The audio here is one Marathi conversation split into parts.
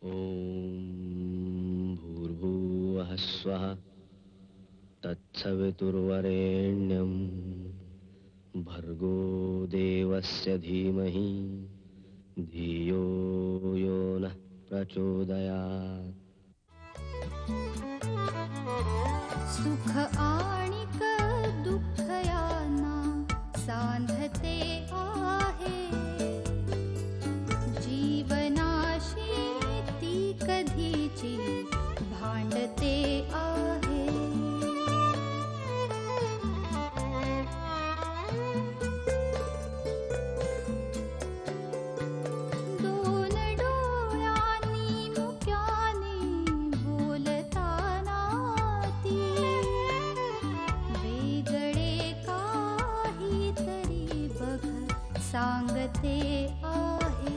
ओम भूर्भुवः स्वः तत्सवितुर्वरेण्यं भर्गो देवस्य धीमहि धियो यो नः प्रचोदयात्. सुख आणिक दुःख यांना सांधते आहे. जीवनाशी ती कधीची भांडते आहे. दोन डोळ्यांनी मुक्याने बोलताना ती वेगळे काहीतरी बघ सांगते आहे.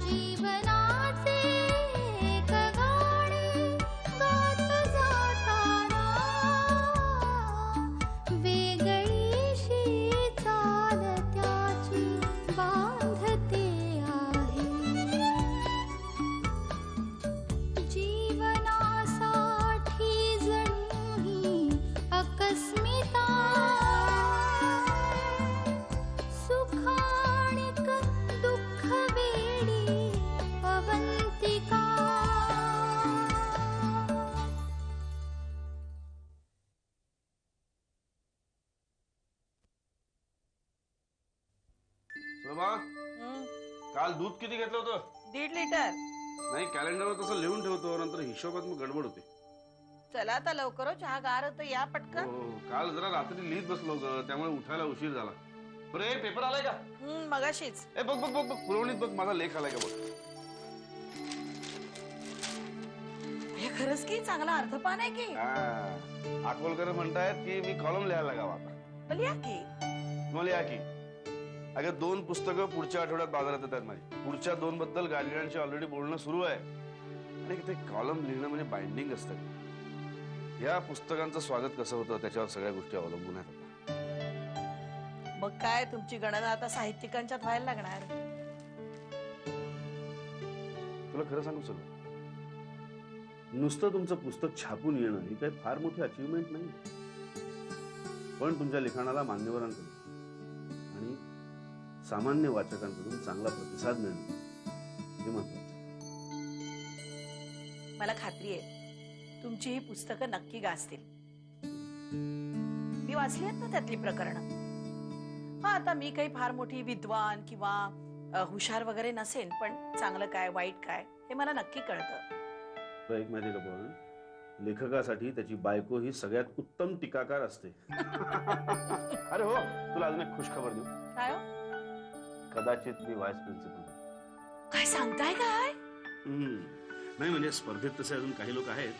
जीवनाचे एक गाणे गात जाताना वेगळीशी चाल त्याची बांधते आहे. जीवनासाठी जणू ही अकस्मिता सुखाणिक दुःख वेडी अवंतिका. शोभा, काल दूध किती घेतलं होतं? 1.5 लिटर. नाही, कॅलेंडरवर तसं लिहून ठेवतो, नंतर हिशोबात मग गडबड होते. चला आता लवकर हो, चहा गार होतं, या पटकन. हो, काल जरा रात्री लिहित बसलो होतं, त्यामुळे उठायला उशीर झाला. बरे पेपर आलाय का? मगाशीच. ए बघ बघ बघ बघ, पुरवणीत बघ, माझा लेख आलाय का बघ. हे खरंच की चांगला अर्थपान आहे की. अकोलकर म्हणतायत की मी कॉलम लिहायला लागावा आता. पण या की. मग लिहा की. अगं 2 पुस्तकं पुढच्या आठवड्यात बाजारात येतात माझी. पुढच्या 2 बद्दल गाडगिळांशी ऑलरेडी बोलणं सुरू आहे. आणि ते कॉलम लिहिणं म्हणजे बाइंडिंग असतं. या पुस्तकांचं स्वागत कसं होतं त्याच्यावर सगळ्या गोष्टी अवलंबून आहेत. मग काय तुमची गणना आता साहित्यिकांच्यात व्हायला लागणार. तुला खरं सांगू सगळं, नुसतं तुमचं पुस्तक छापून येणं ही काही फार मोठी अचीवमेंट नाही, पण तुमच्या लिखाणाला मान्यवरांकडून आणि सामान्य वाचकांकडून चांगला प्रतिसाद मिळणं हे महत्वाचं. मला खात्री आहे तुमची ही पुस्तकं नक्की गाजतील. मी वाचली आहेत ना त्यातली प्रकरणं. हा, आता मी काही फार मोठी विद्वान किंवा हुशार वगैरे नसेन, पण चांगलं काय वाईट काय हे मला नक्की कळतं. तर एक माहिती का पण, लेखकासाठी त्याची बायको ही सगळ्यात उत्तम टीकाकार असते. अरे हो, तुला अजून एक खुशखबर देऊ. काय हो? कदाचित मी व्हाईस प्रिन्सिपल. काय सांगताय काय? नाही म्हणजे स्पर्धेत तसे अजून काही लोक आहेत,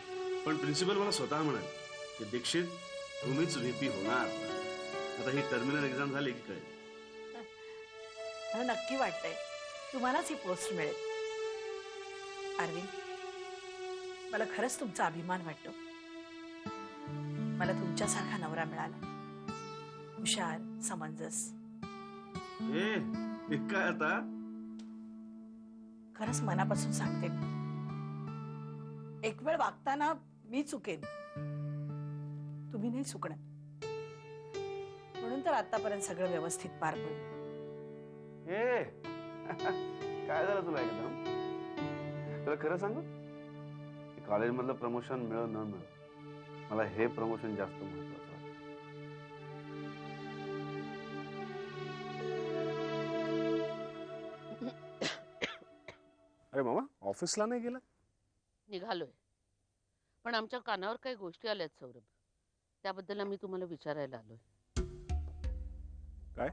पण प्रिन्सिपल मला स्वतः म्हणाले की दीक्षित तुम्हीच व्हीपी होणार. आता ही टर्मिनल एक्झाम झाली की कळेल. मला नक्की वाटतंय तुम्हालाच ही पोस्ट मिळेल. अरविंद, मला खरंच तुमचा अभिमान वाटतो. मला तुमच्यासारखा नवरा मिळाला, हुशार, समंजस. काय आता खरंच मनापासून सांगते. एक वेळ वागताना मी चुकेन, तुम्ही नाही चुकणार. म्हणून तर आतापर्यंत सगळं व्यवस्थित पार पडलं. काय झालं तुला एकदम? तुला खरं सांगू, कॉलेज मधलं प्रमोशन मिळव न मिळव, मला हे प्रमोशन जास्त महत्वाचं वाटतं. अरे मामा, ऑफिसला नाही गेला? निघालोय, पण आमच्या कानावर काही गोष्टी आल्यात सौरभ, त्याबद्दल आम्ही तुम्हाला विचारायला आलोय. काय?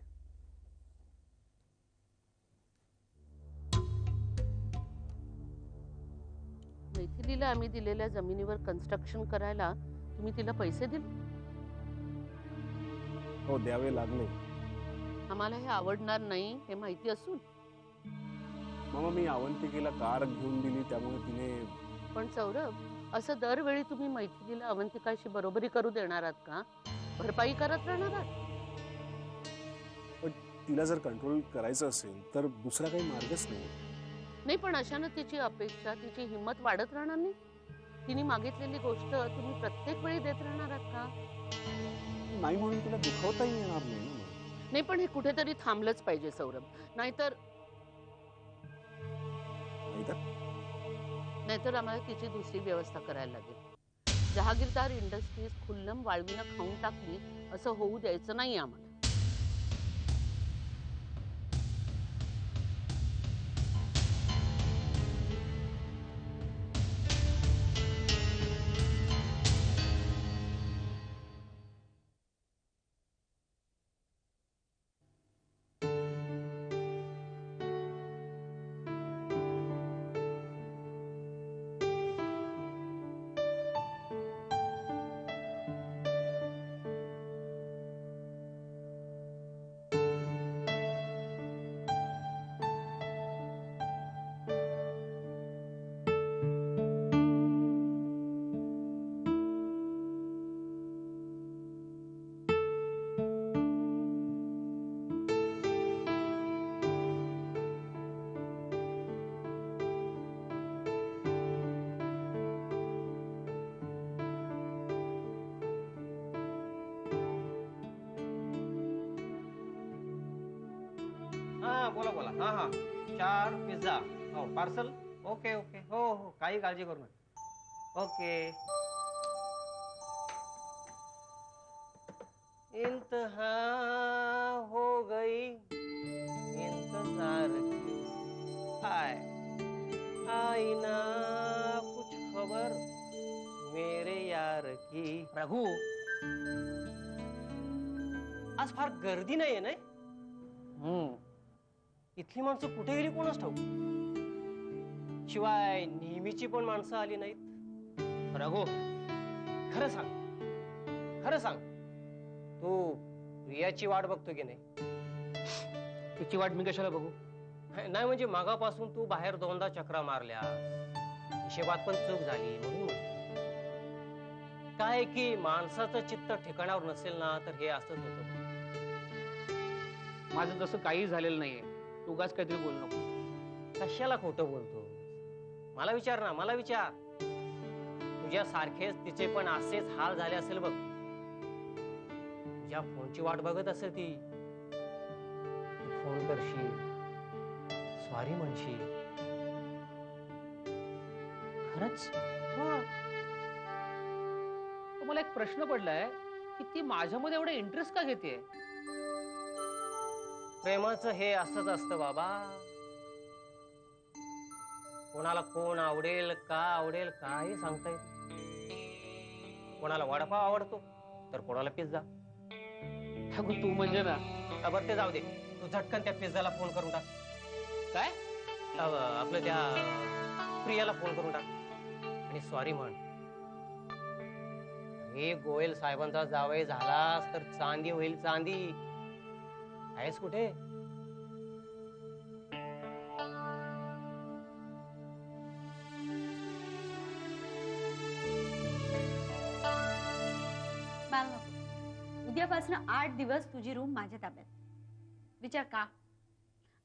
मैथिलीला आम्ही दिलेल्या जमिनीवर कन्स्ट्रक्शन करायला तुम्ही तिला पैसे दिले? हो, द्यावे लागले. आम्हाला हे आवडणार नाही हे माहिती असून. मामा, मी अवंतिकेला कार घेऊन दिली त्यामुळे तिने. पण सौरभ, असं दरवेळी तुम्ही मैथिलीला अवंतिकाशी बरोबरी करू देणार आहात का? भरपाई करत राहणार आहात? तिला जर कंट्रोल करायचं असेल तर दुसरा काही मार्गच नाही. नाही, पण अशानं तिची अपेक्षा, तिची हिंमत वाढत राहणार नाही. तिने मागितलेली गोष्ट तुम्ही प्रत्येक वेळी देत राहणार आहात का? नाही म्हणून तिला दुखावताही येणार नाही ना. नाही, पण हे कुठेतरी थांबलंच पाहिजे सौरभ. नाहीतर नाहीतर आम्हाला तिची दुसरी व्यवस्था करायला लागेल. जहागीरदार इंडस्ट्रीज खुल्लम वाळवीनं खाऊन टाकली असं होऊ द्यायचं नाही आम्हाला. हा बोला बोला. हा हा 4 पिझ्झा. हो पार्सल. Okay okay. हो हो काही काळजी करू नका. ओके. इंतहा हो गई इंतजार की. हाय आई ना कुछ खबर मेरे यार की. रघु आज फार गर्दी नाहीये ना. इथली माणसं कुठे गेली कोणास ठाऊक. शिवाय नेहमीची पण माणसं आली नाहीत. रघु खरं सांग, खरं सांग, तू प्रियाची वाट बघतो की नाही? तिची वाट मी कशाला बघू? नाही म्हणजे मागापासून तू बाहेर 2दा चक्रा मारल्या, हिशेबात पण चूक झाली म्हणून. काय की माणसाचं चित्त ठिकाणावर नसेल ना तर हे असंच होतं. माझं तसं काही झालेलं नाहीये. तू उगाच काहीतरी बोलू नको. कशाला खोटं बोलतो? मला विचार ना, मला विचार. तुझ्या सारखेच तिचे पण असेच हाल झाले असेल बघ. तुझ्या फोनची वाट बघत असेल ती. फोन करशील, सॉरी म्हणशील. खरंच मला एक प्रश्न पडलाय की ती माझ्यामध्ये एवढा इंटरेस्ट का घेते? प्रेमाचं हे असंच असतं बाबा. कोणाला कोण आवडेल का आवडेल काही सांगता येत. कोणाला वडापाव आवडतो तर कोणाला पिझ्झा. तू म्हणजे ना. बरं ते जाऊ दे. तू झटकन त्या पिझ्झाला फोन करून टाक. काय? आपलं त्या प्रियाला फोन करून टाक आणि सॉरी म्हण. हे गोयल साहेबांचा जावई झालास तर चांदी होईल चांदी. आहेस कुठे? मला नको. उद्यापासून 8 दिवस तुझी रूम माझ्या ताब्यात. विचार का?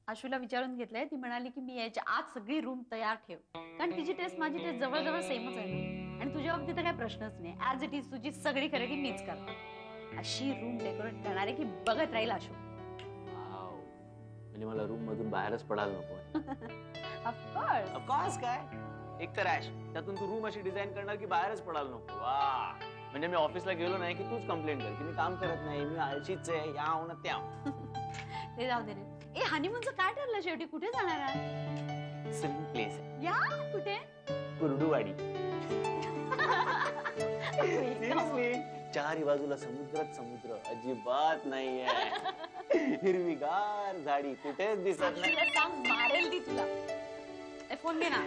आशूला विचारून घेतलंय. ती म्हणाली की मी याच्या आत सगळी रूम तयार ठेव, कारण तिची टेस्ट माझी टेस्ट जवळजवळ सेमच आहे ना. आणि तुझ्या बाबतीत तर काही प्रश्नच नाही. ऍज इट इज तुझी सगळी खरेदी मीच करते. अशी रूम डेकोरेट करणार आहे की बघत राहील आशू. म्हणजे मला रूम मधून बाहेरच पडायला नको. ऑफकोर्स. ऑफकोर्स काय? एक तर ऍश, त्यातून तू रूम अशी डिझाईन करणार की बाहेरच पडायला नको. वा, म्हणजे मी ऑफिसला गेलो नाही की तूच कंप्लेंट कर की मी काम करत नाही, मी आळशीच आहे, या ना त्या. ते जाऊ दे रे. ए, हनीमूनचं काय ठरलं शेवटी? कुठे जाणार आहे? सेम प्लेस या कुठे? कुर्डुवाडी. चारही बाजूला समुद्रात समुद्र, अजिबात नाहीये. हिरवीगार झाडी कुठेच दिसत नाही. आशूला सांग, मारेल ती तुला. ए, फोन घे ना.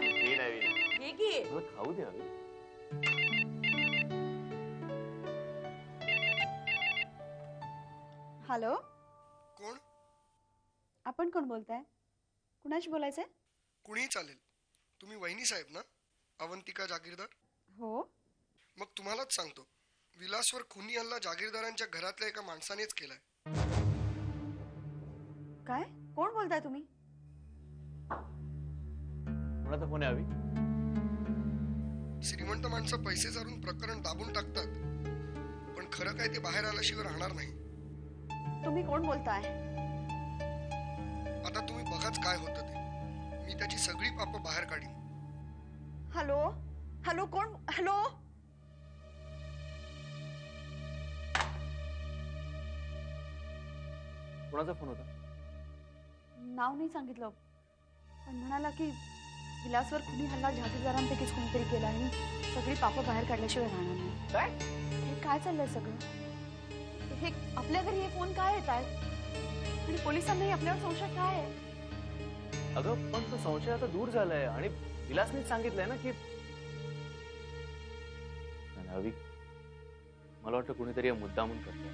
घे की. खाऊ दे हवे. हॅलो, कोण? आपण कोण बोलताय? कुणाशी बोलायचंय? कुणीही चालेल. तुम्ही वहिनी साहेब ना, अवंतिका जागीरदार? हो. मग तुम्हालाच सांगतो, विलासवर खुनी हल्ला जागीरदारांच्या घरातल्या एका माणसानेच केलाय. काय? कोण बोलताय तुम्ही? कोणाचा फोन आहे अवी? श्रीमंत माणसं पैसे चालून प्रकरण दाबून टाकतात, पण खरं काय ते बाहेर आल्याशिवाय राहणार नाही. तुम्ही कोण बोलताय? आता तुम्ही बघाच काय होतं ते. मी त्याची सगळी पापं बाहेर काढीन. हॅलो हॅलो कोण? हॅलो कोणाचा फोन होता? नाव नाही सांगितलं, पण म्हणाला की विलासवर कुणी हल्ला जहागीरदारांपैकीच कोणीतरी केला आणि सगळी पापं बाहेर काढल्याशिवाय राहणार नाही. काय? हे काय चाललंय सगळं? हे आपल्या घरी हे फोन काय येत आहेत आणि पोलिसांनाही आपल्यावर संशय काय आहे? अगं पण तो संशय आता दूर झालाय आणि विलासनीच सांगितलंय ना की अवी, मला वाटतं कुणीतरी मुद्दामून करतोय.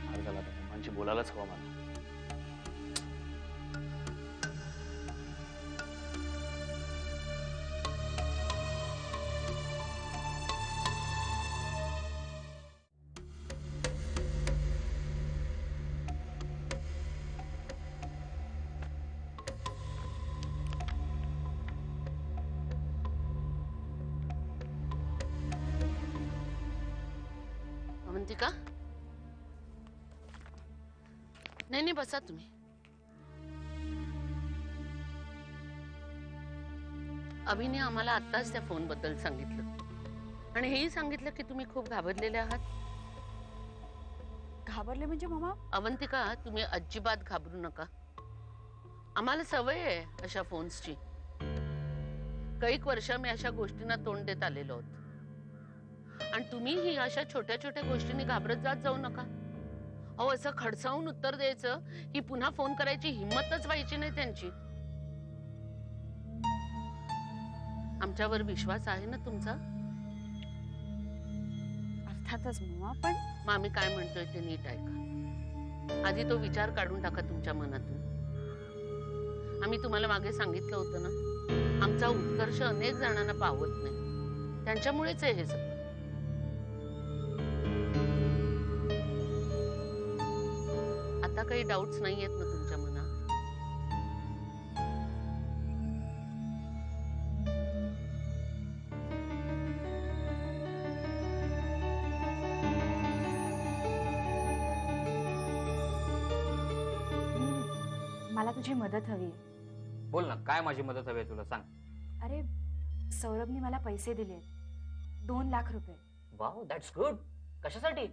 हार झाला तर मम्मांशी बोलायलाच हवा मला. अवंतिका, नाही बसा तुम्ही. अभिने आम्हाला आत्ताच त्या फोन बद्दल सांगितलं आणि हेही सांगितलं की तुम्ही खूप घाबरलेले आहात. घाबरले म्हणजे मामा? अवंतिका, तुम्ही अजिबात घाबरू नका. आम्हाला सवय आहे अशा फोन्सची. कैक वर्ष मी अशा गोष्टींना तोंड देत आलेलो आहोत आणि तुम्हीही अशा छोट्या छोट्या गोष्टींनी घाबरत जात जाऊ नका. अहो, असं खडसावून उत्तर द्यायचं की पुन्हा फोन करायची हिंमतच व्हायची नाही त्यांची. आमच्यावर विश्वास आहे ना तुमचा? अर्थातच मामा, पण मग आम्ही काय म्हणतोय ते नीट ऐका. आधी तो विचार काढून टाका तुमच्या मनातून. आम्ही तुम्हाला मागे सांगितलं होतं ना, आमचा उत्कर्ष अनेक जणांना पावत नाही, त्यांच्यामुळेच आहे हे सगळं. आता काही डाऊट्स नाही आहेत ना तुमच्या मनात? मला तुझी मदत हवी. बोल ना, काय माझी मदत हवी आहे तुला, सांग. अरे, सौरभने मला पैसे दिले, 2 लाख रुपये. Wow, that's good. कशासाठी?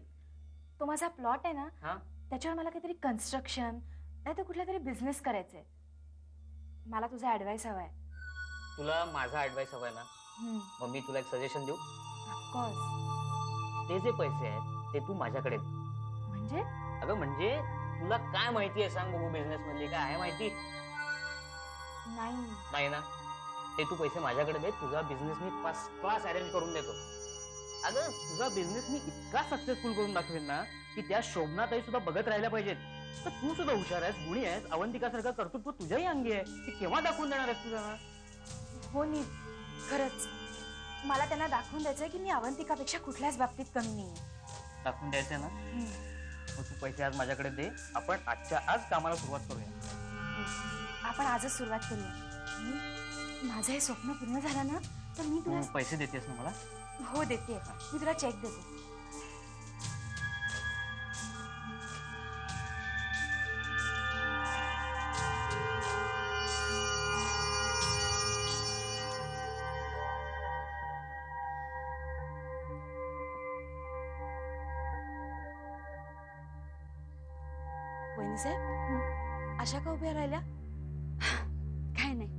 तो माझा प्लॉट आहे ना, हा, त्याच्यावर मला काहीतरी कन्स्ट्रक्शन नाही तर कुठला तरी बिझनेस करायचंय. मला तुझा ऍडवाइस हवाय. तुला माझा ऍडवाइस हवाय ना? मग मी तुला एक सजेशन देऊ? ऑफकोर्स. ते जे पैसे आहेत ते तू माझ्याकडे दे. म्हणजे? अगं म्हणजे तुला काय माहिती आहे सांग बघू, बिझनेस मधली काय आहे माहिती? नाही ना? ते तू पैसे माझ्याकडे दे, तुझा बिझनेस मी फर्स्ट क्लास अरेंज करून देतो. अगं तुझा बिझनेस मी इतका सक्सेसफुल करून दाखवेन ना की त्या शोभनाताई सुद्धा बघत राहिल्या पाहिजेत. तर तू सुद्धा हुशार आहेस, गुणी आहेस, अवंतिकासारखं कर्तृत्व तुझ्याही अंगी आहे. ती केव्हा दाखवून देणार आहेस तुझ्या? हो नी, खरंच मला त्यांना दाखवून द्यायचंय की मी अवंतिकापेक्षा कुठल्याच बाबतीत कमी नाहीये. दाखवून द्यायचंय ना? मग तू पैसे आज माझ्याकडे दे, आपण आजच्या आज कामाला सुरुवात करूया. आपण आजच सुरुवात करूया. माझं हे स्वप्न पूर्ण झालं ना तर मी तुला पैसे देतेस ना मला? हो देते. मी तुला चेक देते. वहिनी साहेब, अशा का उभ्या राहिल्या? काय नाही,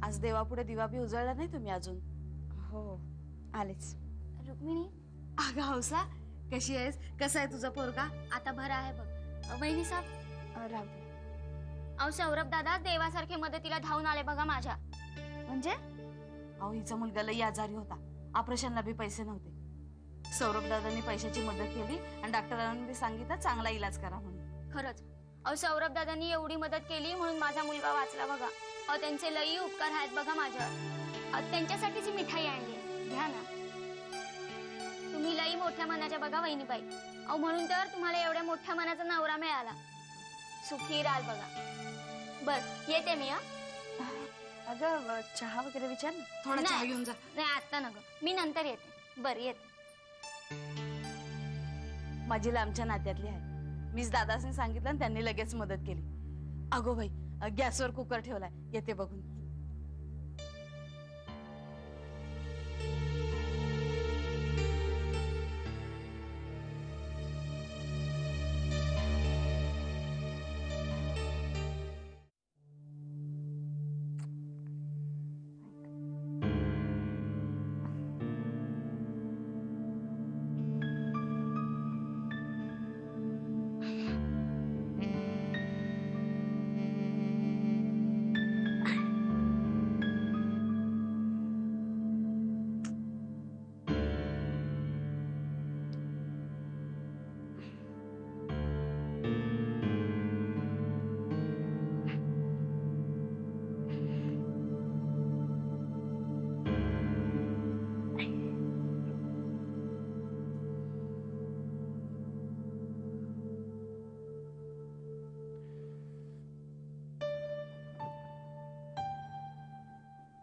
आज देवापुढे दिवा बी उजळला नाही तुम्ही अजून? हो, आलेच. रुक्मिणी, अगं हौसा, कशी आहेस? कसा आहे तुझा पोरगा? आता बरा आहे बघ. वहिनी साहेब, राहू दे. अहो सौरभ दादा देवासारखे मदतीला धावून आले बघा माझ्या. म्हणजे? अहो, हिचा मुलगा लई आजारी होता, ऑपरेशनला बी पैसे नव्हते. सौरभ दादांनी पैशाची मदत केली आणि डॉक्टरांनी बी सांगितलं चांगला इलाज करा म्हणून. खरंच, अहो सौरभ दादांनी एवढी मदत केली म्हणून माझा मुलगा वाचला बघा. अहो त्यांचे लई उपकार आहेत बघा माझ्यावर. त्यांच्यासाठीच मिठाई आणली, घ्या ना. तुम्ही लई मोठ्या मनाच्या बघा वहिनीबाई. अहो म्हणून तर तुम्हाला एवढ्या मोठ्या मनाचा नवरा मिळाला. सुखी राहाल बघा. बर येते मी. अगं चहा वगैरे विचार ना. थोडा चहा घेऊन जा. नाही आता नको, मी नंतर येते. बर येते. माझी लांबच्या नात्यातली आहे. मीच दादाने सांगितलं आणि त्यांनी लगेच मदत केली. अगो बाई गॅसवर कुकर ठेवलाय, येते बघून.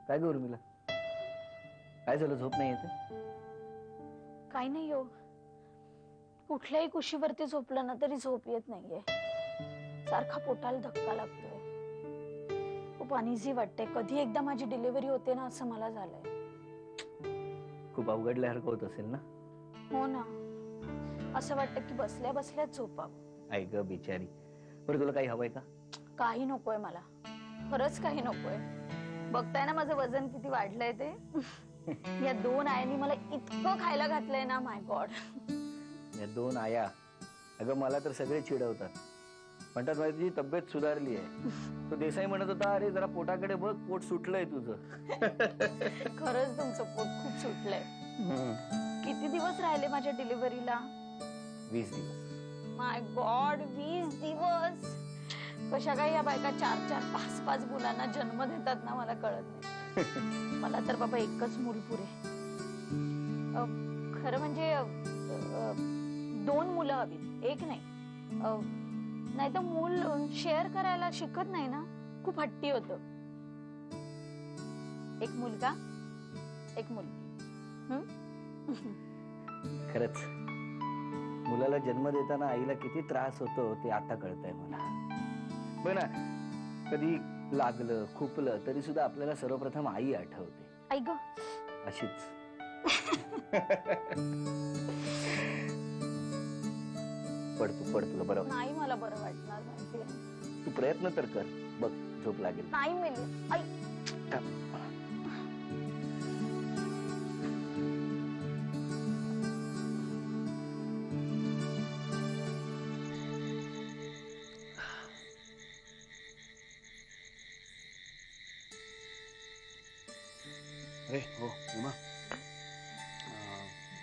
काय ग उर्मिला, काय झालं? झोप नाही येते? काही नाही हो, कुठल्याही कुशीवरती झोपलं ना तरी झोप येत नाहीये. सारखा पोटाला धक्का लागतोय. खूप अनइझी वाटतंय. कधी एकदा माझी डिलिव्हरी होते ना असं मला झालंय. खूप अवघडल्यासारखं होत असेल ना? हो ना, असं वाटतं की बसल्या बसल्याच झोपावं. ऐक ग बिचारी, बरं तुला काही हवंय का? काही नकोय मला, खरंच काही नकोय. बघताय ना माझं वजन किती वाढलंय ते. या 2 आयांनी मला इतकं खायला घातलंय ना, माय गॉड. या 2 आया, अगं मला तर सगळे चिडवतात. म्हणतात माझी तुझी तब्येत सुधारली आहे. तो देसाई म्हणत होता, अरे जरा पोटाकडे बघ, पोट सुटलंय तुझं. खरंच तुमचं पोट खूप सुटलंय. किती दिवस राहिले माझ्या डिलिव्हरीला? 20 दिवस. माय गॉड, 20 दिवस. कशा काय या बायका 4-4, 5-5 मुलांना जन्म देतात ना, मला कळत नाही. मला तर बाबा एकच मूल पुरे. खरं म्हणजे 2 मुलं हवी, एक नाही. नाही तर मूल शेअर करायला शिकत नाही ना, खूप हट्टी होतं. एक मुलगा, एक मुलगी. खरंच मुलाला जन्म देताना आईला किती त्रास होतो ते आता कळतंय मला. बघ ना, कधी लागलं खुपलं तरी सुद्धा आपल्याला सर्वप्रथम आई आठवते. आई ग अशीच. पड तुला बरं नाही, मला बरं वाटणार नाही. तू प्रयत्न तर कर, बघ झोप लागेल. नाही मिळेल. आई अरे हो उमा,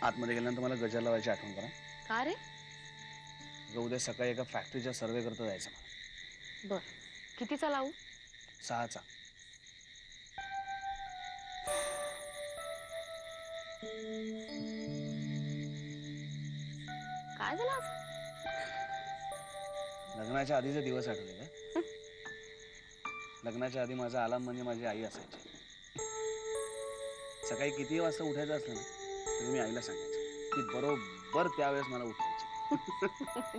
आतमध्ये गेल्यानंतर मला गजर लावायची आठवण करा. का रे? उद्या सकाळी एका फॅक्टरीच्या सर्वे करता जायचं मला. बर, कितीचा लावू? 6चा. काय झालं आज? लग्नाच्या आधीचे दिवस आठवले का? लग्नाच्या आधी माझा अलार्म म्हणजे माझी आई असायची. सकाळी किती वाजता उठायचं असलं ना तरी मी आईला सांगायचं, ती बरोबर त्यावेळेस मला उठवायची.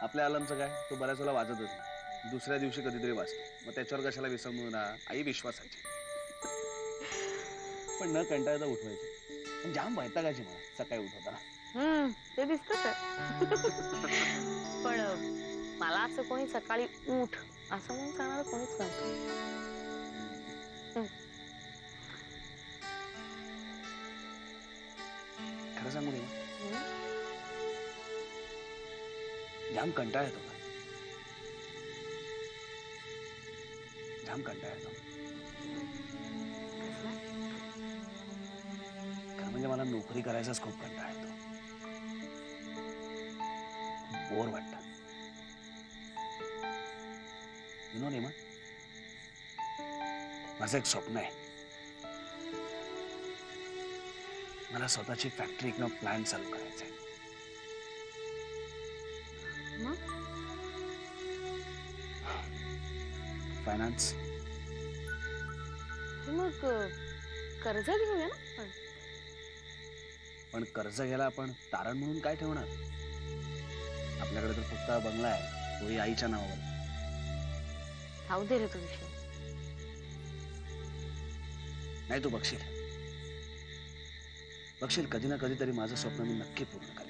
आपल्या अलार्मचं काय, तो बऱ्याच वेळा वाजतच नाही, दुसऱ्या दिवशी कधीतरी वाजतो. मग त्याच्यावर कशाला विसंबून राहा, आई विश्वासाची. पण न कंटाळता उठवायची. जाम वैतागायची मला सकाळी उठवताना. ते दिसत. पण मला असं कोणी सकाळी उठ असं म्हणून सांगणार कोणीच नव्हतं. खरं सांगू दे, जाम कंटाळा येतो. जाम कंटाळा येतो. खरं म्हणजे मला नोकरी करायचाच खूप कंटाळा येतो. बोर वाटत. यु नो नेमा, माझं एक स्वप्न आहे. मला स्वतःची फॅक्टरी किंवा प्लॅन चालू करायचा आहे. मग फायनान्स. मग कर्ज घेऊया ना आपण. पण कर्ज घ्यायला आपण तारण म्हणून काय ठेवणार? आपल्याकडे तर फक्त हा बंगला आहे, तोही आईच्या नावावर. राहू दे रे तो विषय. नाही तू बघशील, कधी ना कधीतरी माझं स्वप्न मी नक्की पूर्ण करेन.